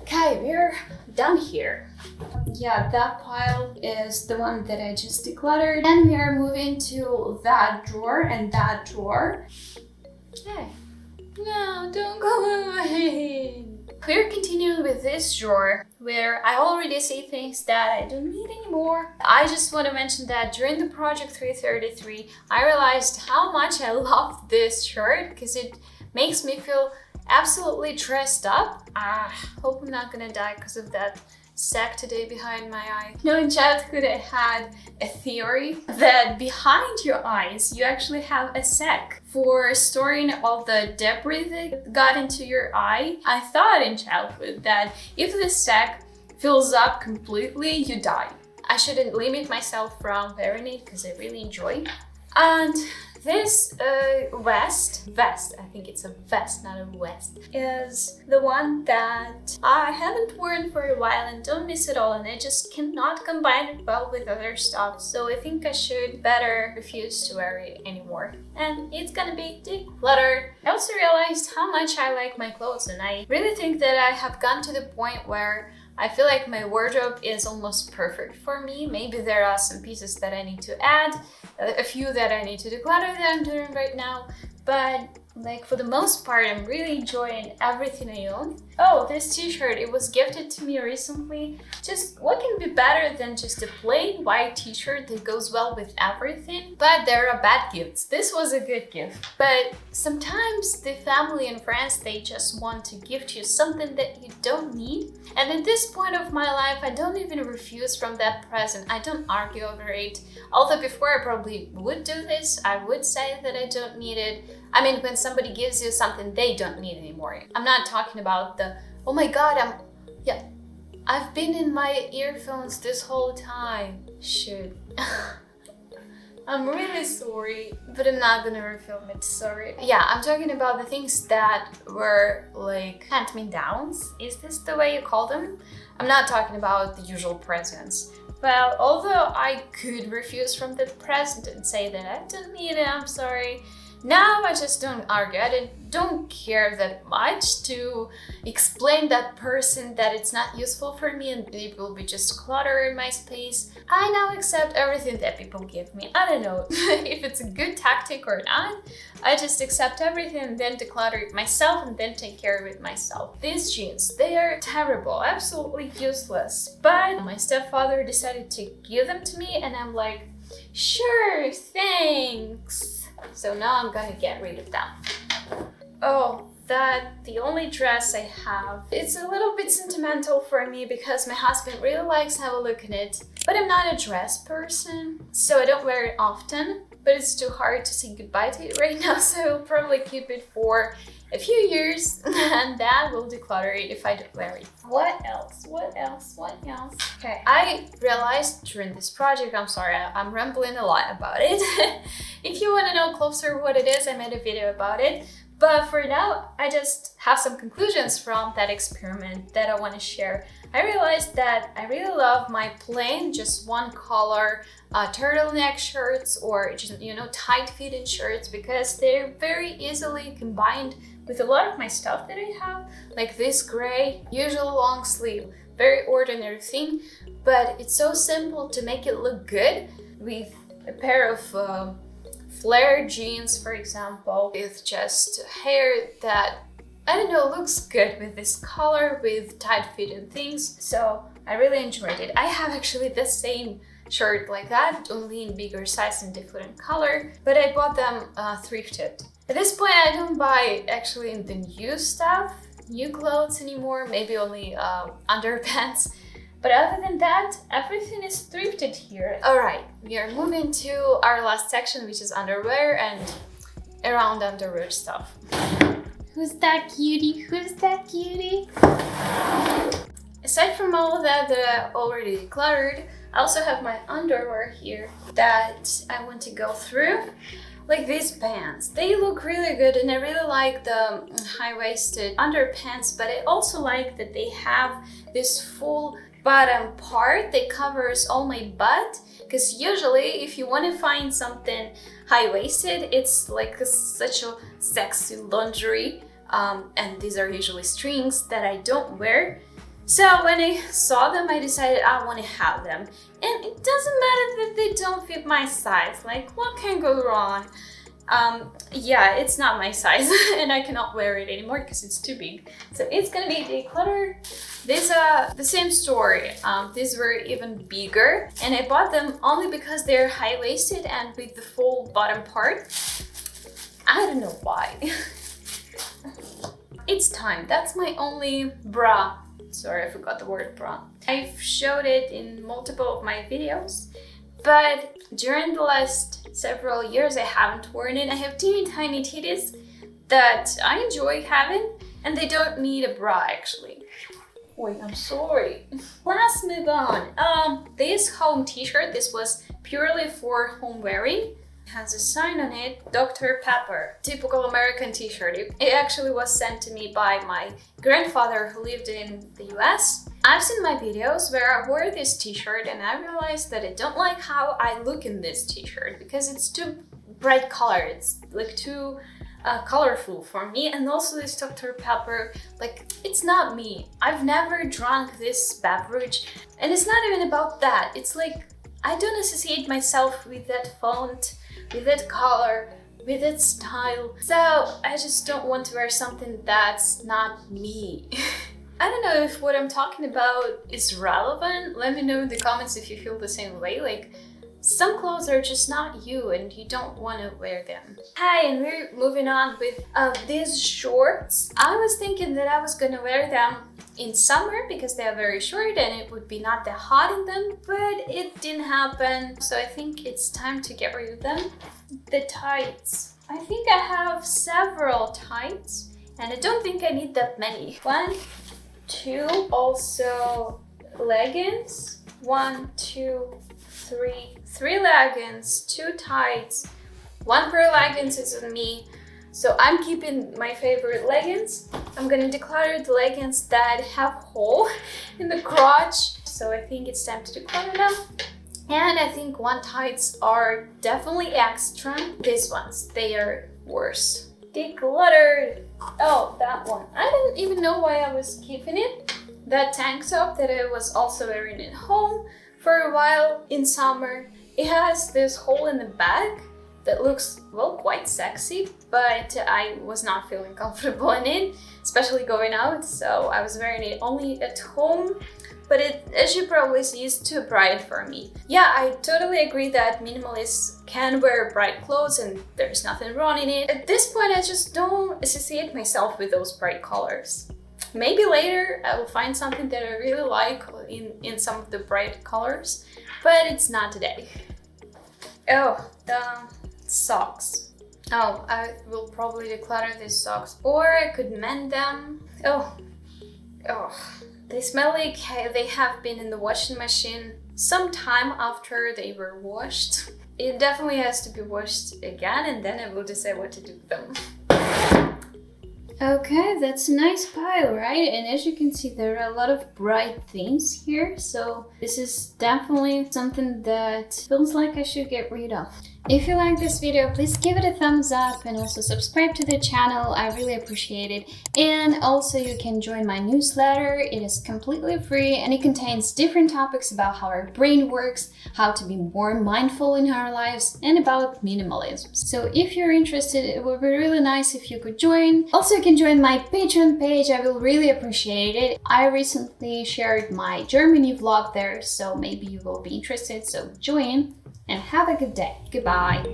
Okay, we're done here. Yeah, that pile is the one that I just decluttered. And we are moving to that drawer and that drawer. Okay. No, don't go away. We're continuing with this drawer where I already see things that I don't need anymore. I just want to mention that during the project 333, I realized how much I love this shirt because it makes me feel absolutely dressed up. Hope I'm not gonna die because of that sack today behind my eye. You know, in childhood I had a theory that behind your eyes you actually have a sack for storing all the debris that got into your eye. I thought in childhood that if the sack fills up completely, you die. I shouldn't limit myself from wearing it because I really enjoy it. And this vest, I think it's a vest, not a vest, is the one that I haven't worn for a while and don't miss it all, and I just cannot combine it well with other stuff, so I think I should better refuse to wear it anymore. And it's gonna be decluttered. I also realized how much I like my clothes, and I really think that I have gotten to the point where I feel like my wardrobe is almost perfect for me. Maybe there are some pieces that I need to add, a few that I need to declutter that I'm doing right now, but like for the most part, I'm really enjoying everything I own. Oh, this t-shirt, it was gifted to me recently. Just what can be better than just a plain white t-shirt that goes well with everything? But there are bad gifts. This was a good gift. But sometimes the family and friends, they just want to gift you something that you don't need. And at this point of my life, I don't even refuse from that present. I don't argue over it. Although before I probably would do this, I would say that I don't need it. I mean, when somebody gives you something they don't need anymore. I'm not talking about the, oh my god, I've been in my earphones this whole time. Shoot. I'm really sorry, but I'm not gonna refilm it, sorry. Yeah, I'm talking about the things that were like hand-me-downs. Is this the way you call them? I'm not talking about the usual presents. Well, although I could refuse from the present and say that I don't need it, I'm sorry. Now I just don't argue. I don't care that much to explain that person that it's not useful for me and it will be just clutter in my space. I now accept everything that people give me. I don't know if it's a good tactic or not. I just accept everything and then declutter it myself and then take care of it myself. These jeans, they are terrible, absolutely useless. But my stepfather decided to give them to me and I'm like, sure, thanks. So now I'm gonna get rid of them. Oh, the only dress I have. It's a little bit sentimental for me because my husband really likes to have a look at it. But I'm not a dress person, so I don't wear it often. But it's too hard to say goodbye to it right now, so I'll probably keep it for a few years and then we'll declutter it if I don't wear it. What else? Okay, I realized during this project, I'm sorry, I'm rambling a lot about it. If you want to know closer what it is, I made a video about it. But for now, I just have some conclusions from that experiment that I want to share. I realized that I really love my plain, just one color turtleneck shirts or just, tight-fitting shirts because they're very easily combined with a lot of my stuff that I have, like this gray, usual long sleeve, very ordinary thing, but it's so simple to make it look good with a pair of flare jeans, for example, with just hair that, I don't know, looks good with this color, with tight-fitting things. So I really enjoyed it. I have actually the same shirt like that, only in bigger size and different color, but I bought them thrifted. At this point, I don't buy actually the new stuff, new clothes anymore, maybe only underpants. But other than that, everything is thrifted here. Alright, we are moving to our last section, which is underwear and around underwear stuff. Who's that cutie? Who's that cutie? Aside from all of that I already decluttered, I also have my underwear here that I want to go through. Like these pants, they look really good and I really like the high-waisted underpants, but I also like that they have this full bottom part that covers all my butt, because usually if you want to find something high-waisted, it's like such a sexy lingerie, and these are usually strings that I don't wear. So when I saw them, I decided I want to have them. And it doesn't matter that they don't fit my size. Like, what can go wrong? Yeah, it's not my size and I cannot wear it anymore because it's too big. So it's gonna be Declutter. These are the same story. These were even bigger and I bought them only because they're high-waisted and with the full bottom part. I don't know why. It's time. That's my only bra. Sorry, I forgot the word bra. I've showed it in multiple of my videos, but during the last several years I haven't worn it. I have teeny tiny titties that I enjoy having and they don't need a bra actually. Wait, I'm sorry. Let's move on. This home t-shirt, this was purely for home wearing. It has a sign on it, Dr. Pepper. Typical American t-shirt. It actually was sent to me by my grandfather who lived in the US. I've seen my videos where I wore this t-shirt and I realized that I don't like how I look in this t-shirt because it's too bright color. It's like too colorful for me, and also this Dr. Pepper, like, it's not me. I've never drunk this beverage and it's not even about that. It's like I don't associate myself with that font, with that color, with that style. So I just don't want to wear something that's not me. I don't know if what I'm talking about is relevant. Let me know in the comments if you feel the same way. Like, some clothes are just not you and you don't want to wear them. Hi, and we're moving on with these shorts. I was thinking that I was gonna wear them in summer because they are very short and it would be not that hot in them, but it didn't happen. So I think it's time to get rid of them. The tights. I think I have several tights and I don't think I need that many. 1, 2, also leggings. 1, 2, 3 leggings, 2 tights, 1 pair of leggings is on me. So I'm keeping my favorite leggings. I'm gonna declutter the leggings that have hole in the crotch. So I think it's time to declutter them. And I think 1 tights are definitely extra. These ones, they are worse. Decluttered. Oh, that one. I didn't even know why I was keeping it. That tank top that I was also wearing at home for a while in summer. It has this hole in the back that looks, well, quite sexy, but I was not feeling comfortable in it, especially going out, so I was wearing it only at home, but it, as you probably see, is too bright for me. Yeah, I totally agree that minimalists can wear bright clothes and there's nothing wrong in it. At this point, I just don't associate myself with those bright colors. Maybe later I will find something that I really like in some of the bright colors, but it's not today. Oh, the socks. Oh, I will probably declutter these socks, or I could mend them. Oh, they smell like they have been in the washing machine some time after they were washed. It definitely has to be washed again, and then I will decide what to do with them. Okay, that's a nice pile, right? And as you can see, there are a lot of bright things here, so this is definitely something that feels like I should get rid of. If you like this video, please give it a thumbs up and also subscribe to the channel. I really appreciate it. And also you can join my newsletter. It is completely free and it contains different topics about how our brain works, how to be more mindful in our lives, and about minimalism. So if you're interested, it would be really nice if you could join. Also, you can join my Patreon page. I will really appreciate it. I recently shared my Germany vlog there, so maybe you will be interested. So join. And have a good day. Goodbye.